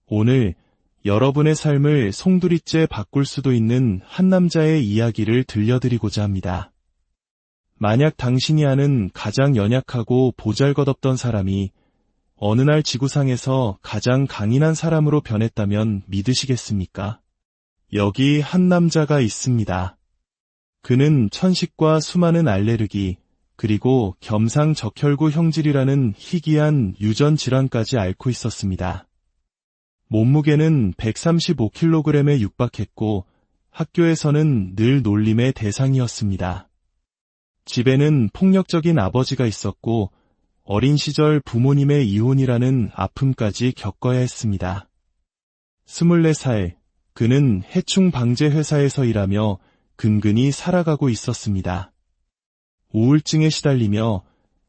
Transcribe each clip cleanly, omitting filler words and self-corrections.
오늘 여러분의 삶을 송두리째 바꿀 수도 있는 한 남자의 이야기를 들려드리고자 합니다. 만약 당신이 아는 가장 연약하고 보잘것없던 사람이 어느 날 지구상에서 가장 강인한 사람으로 변했다면 믿으시겠습니까? 여기 한 남자가 있습니다. 그는 천식과 수많은 알레르기, 그리고 겸상적혈구 형질이라는 희귀한 유전 질환까지 앓고 있었습니다. 몸무게는 135kg에 육박했고 학교에서는 늘 놀림의 대상이었습니다. 집에는 폭력적인 아버지가 있었고 어린 시절 부모님의 이혼이라는 아픔까지 겪어야 했습니다. 24살, 그는 해충 방제 회사에서 일하며 근근히 살아가고 있었습니다. 우울증에 시달리며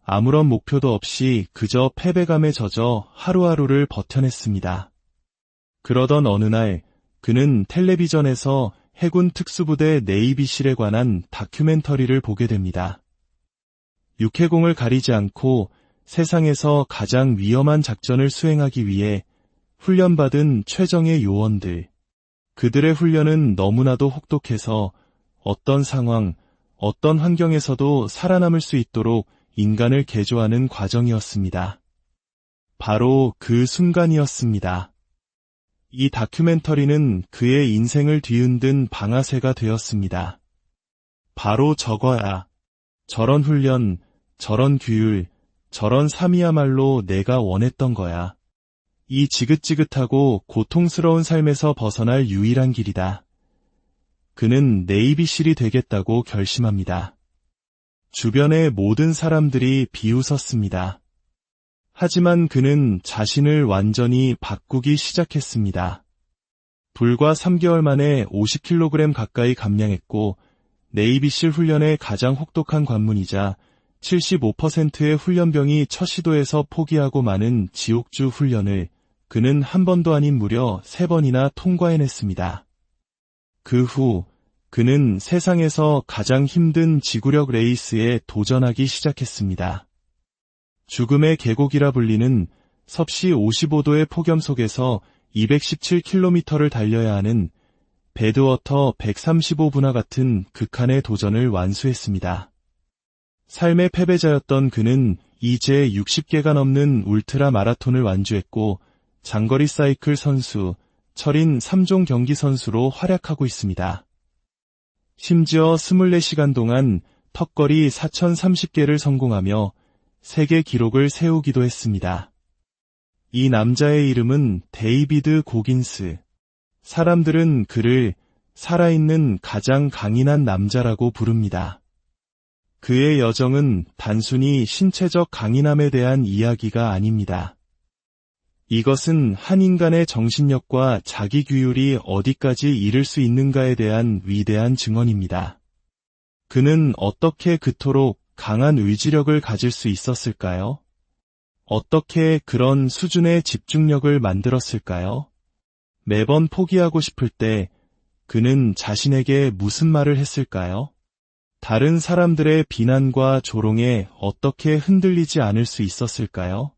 아무런 목표도 없이 그저 패배감에 젖어 하루하루를 버텨냈습니다. 그러던 어느 날 그는 텔레비전에서 해군 특수부대 네이비실에 관한 다큐멘터리를 보게 됩니다. 육해공을 가리지 않고 세상에서 가장 위험한 작전을 수행하기 위해 훈련받은 최정예 요원들, 그들의 훈련은 너무나도 혹독해서 어떤 상황, 어떤 환경에서도 살아남을 수 있도록 인간을 개조하는 과정이었습니다. 바로 그 순간이었습니다. 이 다큐멘터리는 그의 인생을 뒤흔든 방아쇠가 되었습니다. 바로 저거야. 저런 훈련, 저런 규율, 저런 삶이야말로 내가 원했던 거야. 이 지긋지긋하고 고통스러운 삶에서 벗어날 유일한 길이다. 그는 네이비실이 되겠다고 결심합니다. 주변의 모든 사람들이 비웃었습니다. 하지만 그는 자신을 완전히 바꾸기 시작했습니다. 불과 3개월 만에 50kg 가까이 감량했고 네이비실 훈련의 가장 혹독한 관문이자 75%의 훈련병이 첫 시도에서 포기하고 마는 지옥주 훈련을 그는 한 번도 아닌 무려 3번이나 통과해냈습니다. 그 후 그는 세상에서 가장 힘든 지구력 레이스에 도전하기 시작했습니다. 죽음의 계곡이라 불리는 섭씨 55도의 폭염 속에서 217km를 달려야 하는 배드워터 135분화 같은 극한의 도전을 완수했습니다. 삶의 패배자였던 그는 이제 60개가 넘는 울트라 마라톤을 완주했고 장거리 사이클 선수, 철인 3종 경기 선수로 활약하고 있습니다. 심지어 24시간 동안 턱걸이 4030개를 성공하며 세계 기록을 세우기도 했습니다. 이 남자의 이름은 데이비드 고긴스. 사람들은 그를 살아있는 가장 강인한 남자라고 부릅니다. 그의 여정은 단순히 신체적 강인함에 대한 이야기가 아닙니다. 이것은 한 인간의 정신력과 자기 규율이 어디까지 이를 수 있는가에 대한 위대한 증언입니다. 그는 어떻게 그토록 강한 의지력을 가질 수 있었을까요? 어떻게 그런 수준의 집중력을 만들었을까요? 매번 포기하고 싶을 때 그는 자신에게 무슨 말을 했을까요? 다른 사람들의 비난과 조롱에 어떻게 흔들리지 않을 수 있었을까요?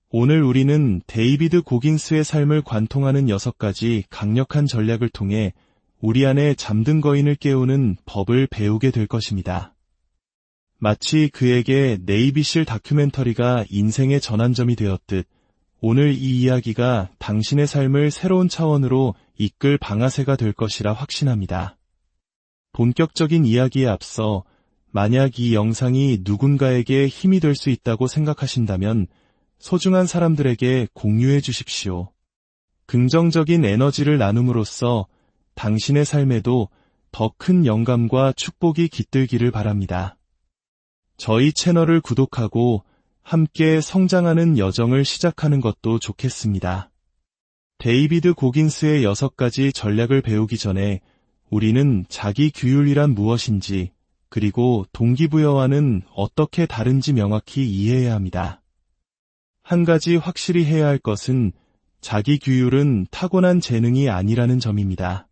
오늘 우리는 데이비드 고긴스의 삶을 관통하는 6가지 강력한 전략을 통해 우리 안에 잠든 거인을 깨우는 법을 배우게 될 것입니다. 마치 그에게 네이비실 다큐멘터리가 인생의 전환점이 되었듯 오늘 이 이야기가 당신의 삶을 새로운 차원으로 이끌 방아쇠가 될 것이라 확신합니다. 본격적인 이야기에 앞서 만약 이 영상이 누군가에게 힘이 될 수 있다고 생각하신다면 소중한 사람들에게 공유해 주십시오. 긍정적인 에너지를 나눔으로써 당신의 삶에도 더 큰 영감과 축복이 깃들기를 바랍니다. 저희 채널을 구독하고 함께 성장하는 여정을 시작하는 것도 좋겠습니다. 데이비드 고긴스의 6가지 전략을 배우기 전에 우리는 자기 규율이란 무엇인지 그리고 동기부여와는 어떻게 다른지 명확히 이해해야 합니다. 한 가지 확실히 해야 할 것은 자기 규율은 타고난 재능이 아니라는 점입니다.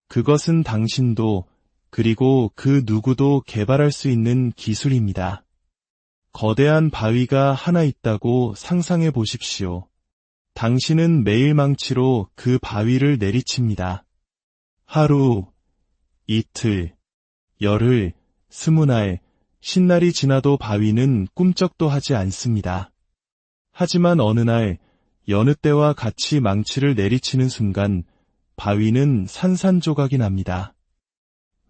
그것은 당신도 그리고 그 누구도 개발할 수 있는 기술입니다. 거대한 바위가 하나 있다고 상상해 보십시오. 당신은 매일 망치로 그 바위를 내리칩니다. 하루, 이틀, 열흘, 20날, 10날이 지나도 바위는 꿈쩍도 하지 않습니다. 하지만 어느 날, 여느 때와 같이 망치를 내리치는 순간 바위는 산산조각이 납니다.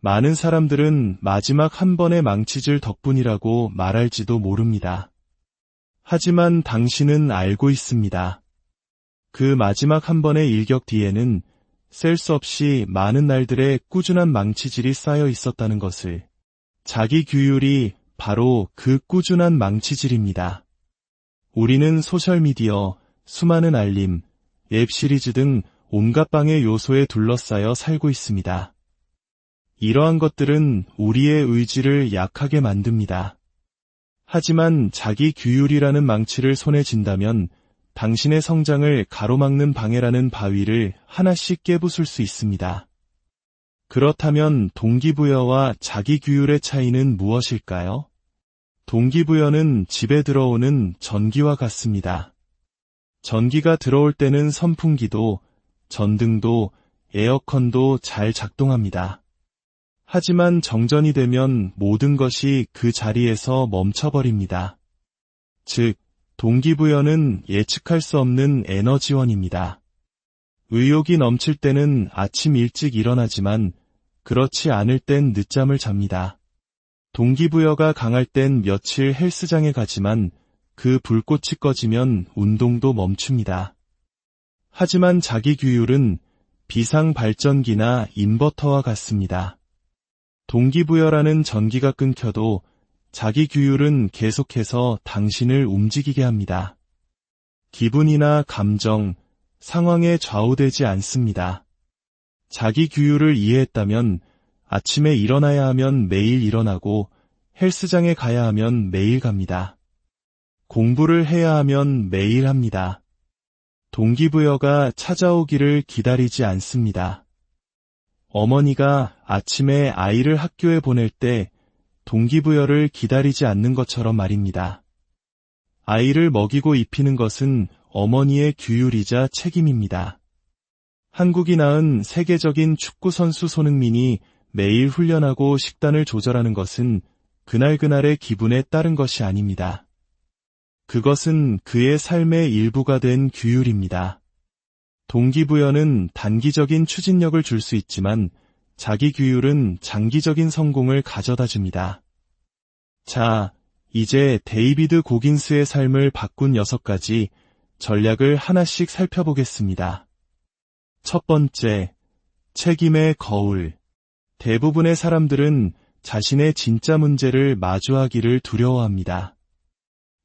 많은 사람들은 마지막 한 번의 망치질 덕분이라고 말할지도 모릅니다. 하지만 당신은 알고 있습니다. 그 마지막 한 번의 일격 뒤에는 셀 수 없이 많은 날들의 꾸준한 망치질이 쌓여 있었다는 것을. 자기 규율이 바로 그 꾸준한 망치질입니다. 우리는 소셜미디어, 수많은 알림, 앱 시리즈 등 온갖 방해 요소에 둘러싸여 살고 있습니다. 이러한 것들은 우리의 의지를 약하게 만듭니다. 하지만 자기 규율이라는 망치를 손에 쥔다면 당신의 성장을 가로막는 방해라는 바위를 하나씩 깨부술 수 있습니다. 그렇다면 동기부여와 자기 규율의 차이는 무엇일까요? 동기부여는 집에 들어오는 전기와 같습니다. 전기가 들어올 때는 선풍기도, 전등도, 에어컨도 잘 작동합니다. 하지만 정전이 되면 모든 것이 그 자리에서 멈춰버립니다. 즉, 동기부여는 예측할 수 없는 에너지원입니다. 의욕이 넘칠 때는 아침 일찍 일어나지만 그렇지 않을 땐 늦잠을 잡니다. 동기부여가 강할 땐 며칠 헬스장에 가지만 그 불꽃이 꺼지면 운동도 멈춥니다. 하지만 자기 규율은 비상발전기나 인버터와 같습니다. 동기부여라는 전기가 끊겨도 자기 규율은 계속해서 당신을 움직이게 합니다. 기분이나 감정, 상황에 좌우되지 않습니다. 자기 규율을 이해했다면 아침에 일어나야 하면 매일 일어나고 헬스장에 가야 하면 매일 갑니다. 공부를 해야 하면 매일 합니다. 동기부여가 찾아오기를 기다리지 않습니다. 어머니가 아침에 아이를 학교에 보낼 때 동기부여를 기다리지 않는 것처럼 말입니다. 아이를 먹이고 입히는 것은 어머니의 규율이자 책임입니다. 한국이 낳은 세계적인 축구선수 손흥민이 매일 훈련하고 식단을 조절하는 것은 그날그날의 기분에 따른 것이 아닙니다. 그것은 그의 삶의 일부가 된 규율입니다. 동기부여는 단기적인 추진력을 줄 수 있지만 자기 규율은 장기적인 성공을 가져다 줍니다. 자, 이제 데이비드 고긴스의 삶을 바꾼 6가지 전략을 하나씩 살펴보겠습니다. 첫 번째, 책임의 거울. 대부분의 사람들은 자신의 진짜 문제를 마주하기를 두려워합니다.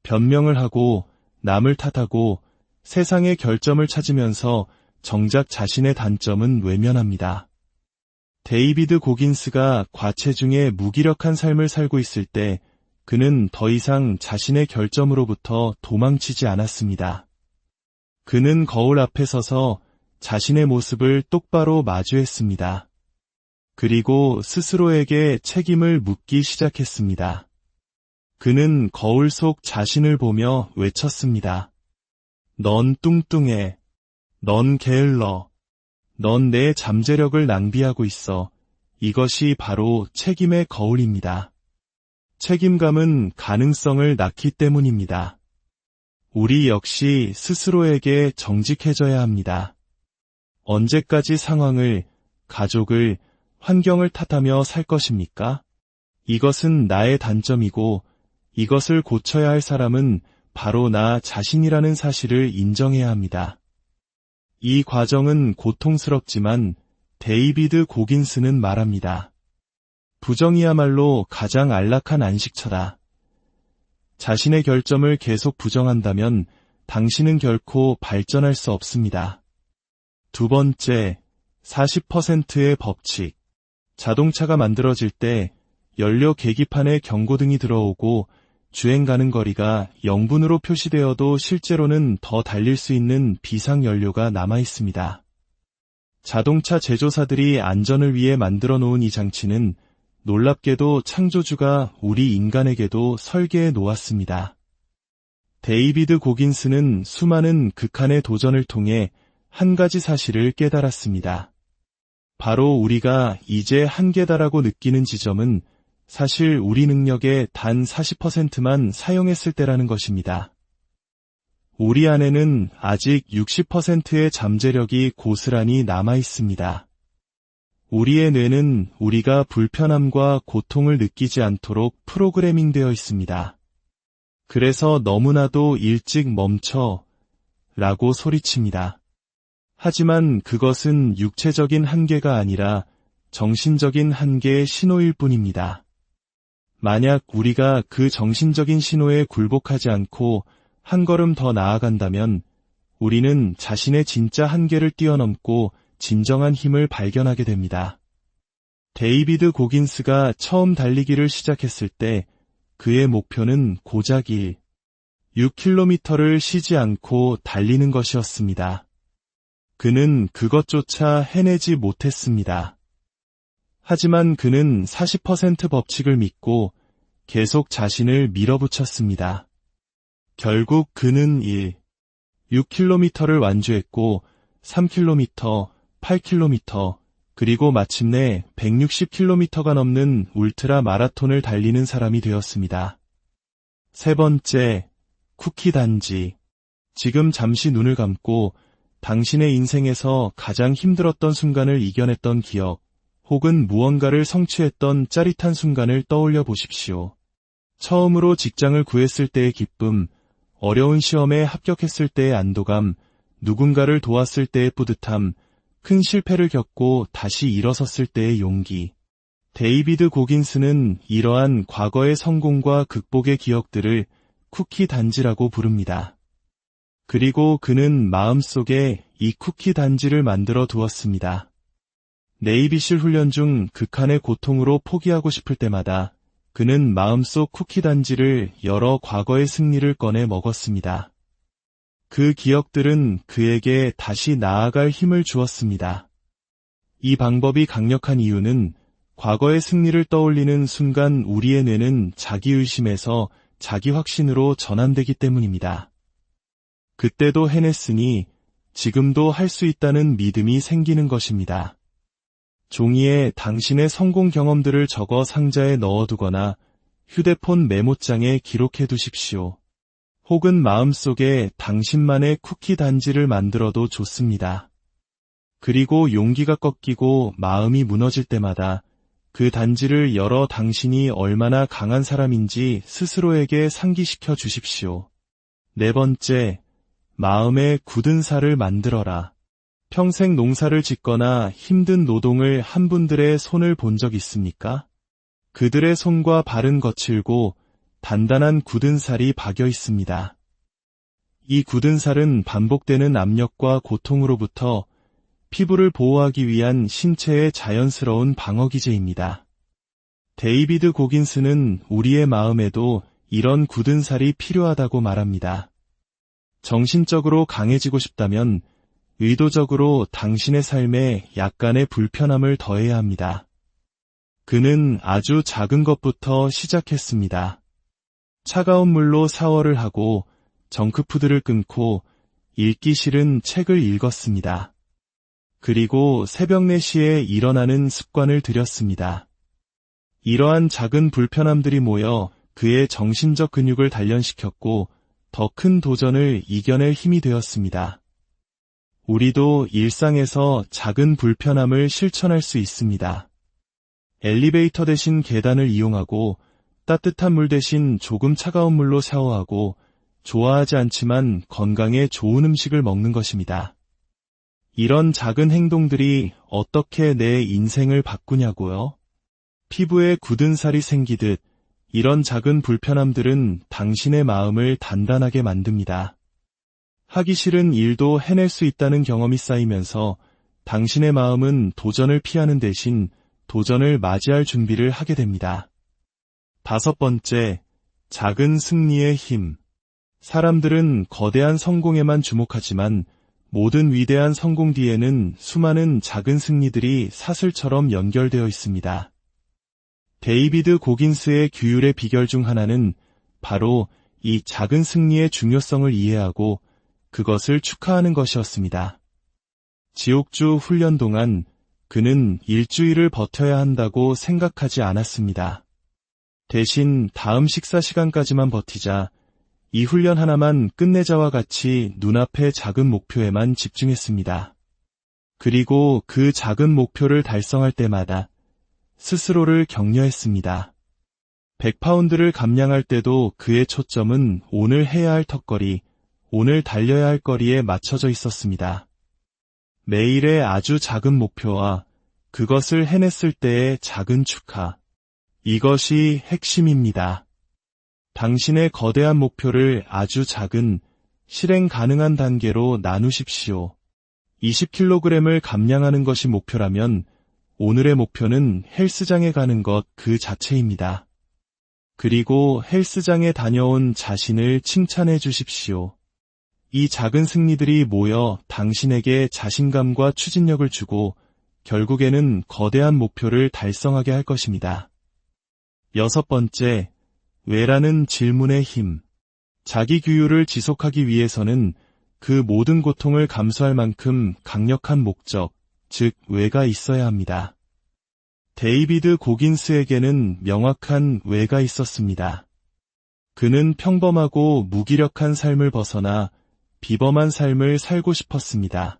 변명을 하고 남을 탓하고 세상의 결점을 찾으면서 정작 자신의 단점은 외면합니다. 데이비드 고긴스가 과체중에 무기력한 삶을 살고 있을 때 그는 더 이상 자신의 결점으로부터 도망치지 않았습니다. 그는 거울 앞에 서서 자신의 모습을 똑바로 마주했습니다. 그리고 스스로에게 책임을 묻기 시작했습니다. 그는 거울 속 자신을 보며 외쳤습니다. 넌 뚱뚱해. 넌 게을러. 넌 내 잠재력을 낭비하고 있어. 이것이 바로 책임의 거울입니다. 책임감은 가능성을 낳기 때문입니다. 우리 역시 스스로에게 정직해져야 합니다. 언제까지 상황을, 가족을, 환경을 탓하며 살 것입니까? 이것은 나의 단점이고 이것을 고쳐야 할 사람은 바로 나 자신이라는 사실을 인정해야 합니다. 이 과정은 고통스럽지만 데이비드 고긴스는 말합니다. 부정이야말로 가장 안락한 안식처다. 자신의 결점을 계속 부정한다면 당신은 결코 발전할 수 없습니다. 두 번째, 40%의 법칙. 자동차가 만들어질 때 연료 계기판에 경고등이 들어오고 주행 가는 거리가 0분으로 표시되어도 실제로는 더 달릴 수 있는 비상연료가 남아 있습니다. 자동차 제조사들이 안전을 위해 만들어 놓은 이 장치는 놀랍게도 창조주가 우리 인간에게도 설계해 놓았습니다. 데이비드 고긴스는 수많은 극한의 도전을 통해 한 가지 사실을 깨달았습니다. 바로 우리가 이제 한계다라고 느끼는 지점은 사실 우리 능력의 단 40%만 사용했을 때라는 것입니다. 우리 안에는 아직 60%의 잠재력이 고스란히 남아 있습니다. 우리의 뇌는 우리가 불편함과 고통을 느끼지 않도록 프로그래밍되어 있습니다. 그래서 너무나도 일찍 멈춰 라고 소리칩니다. 하지만 그것은 육체적인 한계가 아니라 정신적인 한계의 신호일 뿐입니다. 만약 우리가 그 정신적인 신호에 굴복하지 않고 한 걸음 더 나아간다면 우리는 자신의 진짜 한계를 뛰어넘고 진정한 힘을 발견하게 됩니다. 데이비드 고긴스가 처음 달리기를 시작했을 때 그의 목표는 고작 6km를 쉬지 않고 달리는 것이었습니다. 그는 그것조차 해내지 못했습니다. 하지만 그는 40% 법칙을 믿고 계속 자신을 밀어붙였습니다. 결국 그는 6km를 완주했고 3km, 8km, 그리고 마침내 160km가 넘는 울트라 마라톤을 달리는 사람이 되었습니다. 세 번째, 쿠키 단지. 지금 잠시 눈을 감고 당신의 인생에서 가장 힘들었던 순간을 이겨냈던 기억, 혹은 무언가를 성취했던 짜릿한 순간을 떠올려 보십시오. 처음으로 직장을 구했을 때의 기쁨, 어려운 시험에 합격했을 때의 안도감, 누군가를 도왔을 때의 뿌듯함, 큰 실패를 겪고 다시 일어섰을 때의 용기. 데이비드 고긴스는 이러한 과거의 성공과 극복의 기억들을 쿠키 단지라고 부릅니다. 그리고 그는 마음속에 이 쿠키 단지를 만들어 두었습니다. 네이비실 훈련 중 극한의 고통으로 포기하고 싶을 때마다 그는 마음속 쿠키 단지를 열어 과거의 승리를 꺼내 먹었습니다. 그 기억들은 그에게 다시 나아갈 힘을 주었습니다. 이 방법이 강력한 이유는 과거의 승리를 떠올리는 순간 우리의 뇌는 자기의심에서 자기 확신으로 전환되기 때문입니다. 그때도 해냈으니 지금도 할 수 있다는 믿음이 생기는 것입니다. 종이에 당신의 성공 경험들을 적어 상자에 넣어두거나 휴대폰 메모장에 기록해 두십시오. 혹은 마음속에 당신만의 쿠키 단지를 만들어도 좋습니다. 그리고 용기가 꺾이고 마음이 무너질 때마다 그 단지를 열어 당신이 얼마나 강한 사람인지 스스로에게 상기시켜 주십시오. 네 번째, 마음의 굳은 살을 만들어라. 평생 농사를 짓거나 힘든 노동을 한 분들의 손을 본 적 있습니까? 그들의 손과 발은 거칠고 단단한 굳은 살이 박여 있습니다. 이 굳은 살은 반복되는 압력과 고통으로부터 피부를 보호하기 위한 신체의 자연스러운 방어기제입니다. 데이비드 고긴스는 우리의 마음에도 이런 굳은 살이 필요하다고 말합니다. 정신적으로 강해지고 싶다면 의도적으로 당신의 삶에 약간의 불편함을 더해야 합니다. 그는 아주 작은 것부터 시작했습니다. 차가운 물로 샤워를 하고 정크푸드를 끊고 읽기 싫은 책을 읽었습니다. 그리고 새벽 4시에 일어나는 습관을 들였습니다. 이러한 작은 불편함들이 모여 그의 정신적 근육을 단련시켰고 더 큰 도전을 이겨낼 힘이 되었습니다. 우리도 일상에서 작은 불편함을 실천할 수 있습니다. 엘리베이터 대신 계단을 이용하고 따뜻한 물 대신 조금 차가운 물로 샤워하고 좋아하지 않지만 건강에 좋은 음식을 먹는 것입니다. 이런 작은 행동들이 어떻게 내 인생을 바꾸냐고요? 피부에 굳은 살이 생기듯 이런 작은 불편함들은 당신의 마음을 단단하게 만듭니다. 하기 싫은 일도 해낼 수 있다는 경험이 쌓이면서 당신의 마음은 도전을 피하는 대신 도전을 맞이할 준비를 하게 됩니다. 다섯 번째, 작은 승리의 힘. 사람들은 거대한 성공에만 주목하지만 모든 위대한 성공 뒤에는 수많은 작은 승리들이 사슬처럼 연결되어 있습니다. 데이비드 고긴스의 규율의 비결 중 하나는 바로 이 작은 승리의 중요성을 이해하고 그것을 축하하는 것이었습니다. 지옥주 훈련 동안 그는 일주일을 버텨야 한다고 생각하지 않았습니다. 대신 다음 식사 시간까지만 버티자, 이 훈련 하나만 끝내자와 같이 눈앞의 작은 목표에만 집중했습니다. 그리고 그 작은 목표를 달성할 때마다 스스로를 격려했습니다. 100파운드를 감량할 때도 그의 초점은 오늘 해야 할 턱걸이, 오늘 달려야 할 거리에 맞춰져 있었습니다. 매일의 아주 작은 목표와 그것을 해냈을 때의 작은 축하, 이것이 핵심입니다. 당신의 거대한 목표를 아주 작은, 실행 가능한 단계로 나누십시오. 20kg을 감량하는 것이 목표라면 오늘의 목표는 헬스장에 가는 것 그 자체입니다. 그리고 헬스장에 다녀온 자신을 칭찬해 주십시오. 이 작은 승리들이 모여 당신에게 자신감과 추진력을 주고 결국에는 거대한 목표를 달성하게 할 것입니다. 6번째, 왜라는 질문의 힘. 자기 규율을 지속하기 위해서는 그 모든 고통을 감수할 만큼 강력한 목적, 즉 왜가 있어야 합니다. 데이비드 고긴스에게는 명확한 왜가 있었습니다. 그는 평범하고 무기력한 삶을 벗어나 비범한 삶을 살고 싶었습니다.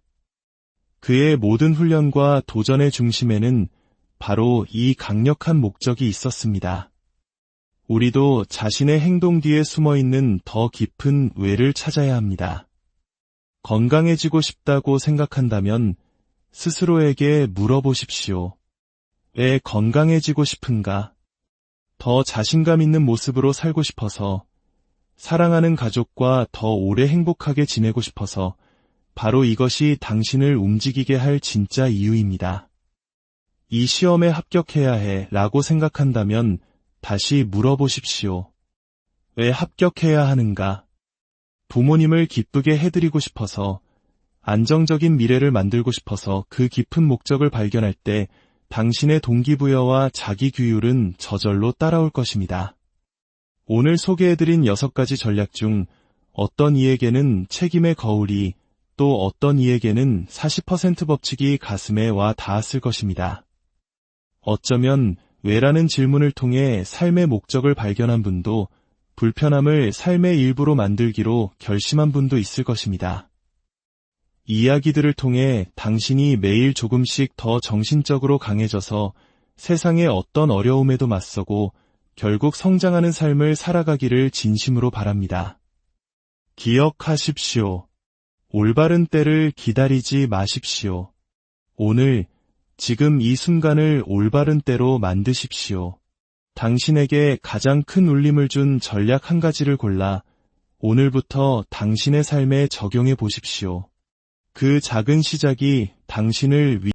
그의 모든 훈련과 도전의 중심에는 바로 이 강력한 목적이 있었습니다. 우리도 자신의 행동 뒤에 숨어있는 더 깊은 왜를 찾아야 합니다. 건강해지고 싶다고 생각한다면 스스로에게 물어보십시오. 왜 건강해지고 싶은가? 더 자신감 있는 모습으로 살고 싶어서, 사랑하는 가족과 더 오래 행복하게 지내고 싶어서, 바로 이것이 당신을 움직이게 할 진짜 이유입니다. 이 시험에 합격해야 해 라고 생각한다면 다시 물어보십시오. 왜 합격해야 하는가? 부모님을 기쁘게 해드리고 싶어서, 안정적인 미래를 만들고 싶어서 그 깊은 목적을 발견할 때 당신의 동기부여와 자기 규율은 저절로 따라올 것입니다. 오늘 소개해드린 6가지 전략 중 어떤 이에게는 책임의 거울이, 또 어떤 이에게는 40% 법칙이 가슴에 와 닿았을 것입니다. 어쩌면 왜라는 질문을 통해 삶의 목적을 발견한 분도 불편함을 삶의 일부로 만들기로 결심한 분도 있을 것입니다. 이 이야기들을 통해 당신이 매일 조금씩 더 정신적으로 강해져서 세상의 어떤 어려움에도 맞서고 결국 성장하는 삶을 살아가기를 진심으로 바랍니다. 기억하십시오. 올바른 때를 기다리지 마십시오. 오늘, 지금 이 순간을 올바른 때로 만드십시오. 당신에게 가장 큰 울림을 준 전략 한 가지를 골라 오늘부터 당신의 삶에 적용해 보십시오. 그 작은 시작이 당신을